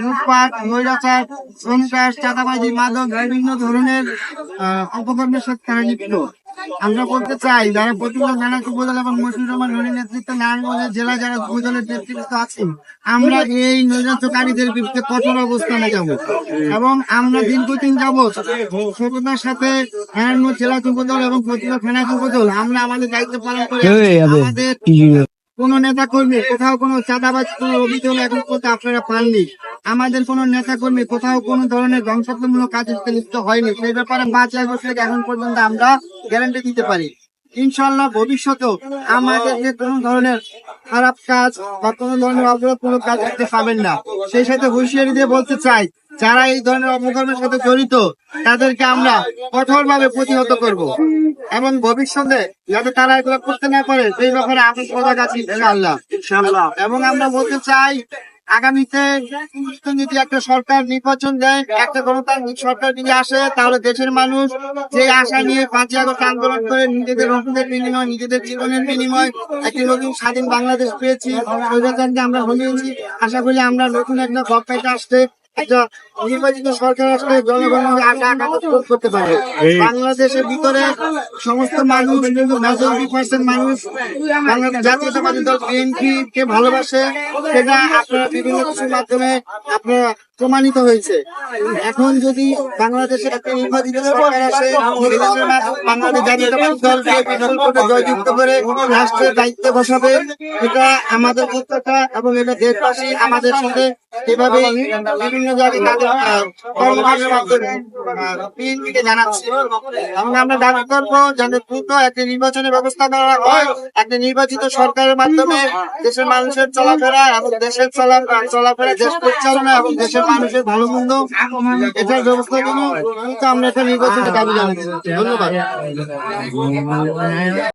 লুটপাট, নৈরাচার, সন্ত্রাস, চাঁদাবাজি, মাদক, বিভিন্ন ধরনের অপকর্মের সাথে তারা লিপ্ত। আমরা বলতে চাই, যারা প্রতিমা থানা উপজেলা এবং মশিউর রহমান ধনীর নেতৃত্বে নারায়ণগঞ্জের জেলা যারা উপজেলার নেতৃত্ব আছেন, আমরা এই নৈরাজ্যকারীদের বিরুদ্ধে কঠোর অবস্থানে যাব এবং আমরা দীর্ঘদিন যাবৎ সততার সাথে নারায়ণগঞ্জ জেলা যুবদল এবং প্রতিমা থানা যুবদল আমরা আমাদের দায়িত্ব পালন করে আমাদের কোন নেতা কর্মী কোথাও কোনো চাঁদাবাজ কোনো অভিযোগ এখন পর্যন্ত আপনারা পাননি। আমাদের কোন নেতা কর্মী কোথাও কোন ধরনের ধ্বংসাত্মক কাজে লিপ্ত হয়নি। সেই ব্যাপারে 5 আগস্ট থেকে এখন পর্যন্ত আমরা গ্যারান্টি দিতে পারি। ইনশাল্লাহ ভবিষ্যতেও আমাদের যে কোনো ধরনের খারাপ কাজ বা কোনো ধরনের অপরাধমূলক কাজ করতে পাবেন না। সেই সাথে হুঁশিয়ারি দিয়ে বলতে চাই, যারা এই ধরনের অপকর্মের সাথে জড়িত তাদেরকে আমরা কঠোরভাবে প্রতিহত করব এবং ভবিষ্যতে যাতে তারা এগুলো করতে না পারে সেই ব্যাপারে আমি সজাগ আছি ইনশাআল্লাহ। এবং আমরা বলতে চাই, আগামীতে যদি একটা সরকার নির্বাচন দেয়, একটা গণতান্ত্রিক সরকার যদি আসে, তাহলে দেশের মানুষ যে আশা নিয়ে 5 আগস্ট আন্দোলন করে নিজেদের রক্তের বিনিময়, নিজেদের জীবনের বিনিময় একটি নতুন স্বাধীন বাংলাদেশ পেয়েছি, স্বৈরাচারকে আমরা হলিয়েছি। আশা করি আমরা নতুন একটা গভর্নমেন্ট আসতে, একটা নির্বাচিত সরকার আসলে জনগণের আশা আকাঙ্ক্ষা পূরণ করতে পারে। বাংলাদেশের ভিতরে সমস্ত মানুষ, কিন্তু মেজরিটি পার্সেন্ট মানুষ বাংলাদেশ জাতীয়তাবাদী দল বিএনপি কে ভালোবাসে। সেটা আপনারা বিভিন্ন কিছুর মাধ্যমে আপনারা প্রমাণিত হয়েছে। এখন যদি বাংলাদেশের একটা নির্বাচিত সরকার আসে, বাংলাদেশ জাতীয়তাবাদী দলকে বিপুল ভোটে জয়যুক্ত করে রাষ্ট্রের দায়িত্বে বসাবে, এটা আমাদের প্রত্যাশা এবং এটা দেশবাসী আমাদের সাথে এভাবে বিভিন্ন জায়গায় তাদের কর্মকাণ্ডের মাধ্যমে বিএনপিকে জানাচ্ছে। এবং আমরা দাবি করবো যেন দ্রুত একটা নির্বাচনের ব্যবস্থা করা হয়, একটা নির্বাচিত সরকারের মাধ্যমে দেশের মানুষের চলাফেরা এবং দেশের চলাফেরা, দেশ পরিচালনা এবং দেশের মানুষের ভালো মন্দ এটার ব্যবস্থা জন্য আমরা একটা নির্বাচনের দাবি জানাচ্ছি। ধন্যবাদ।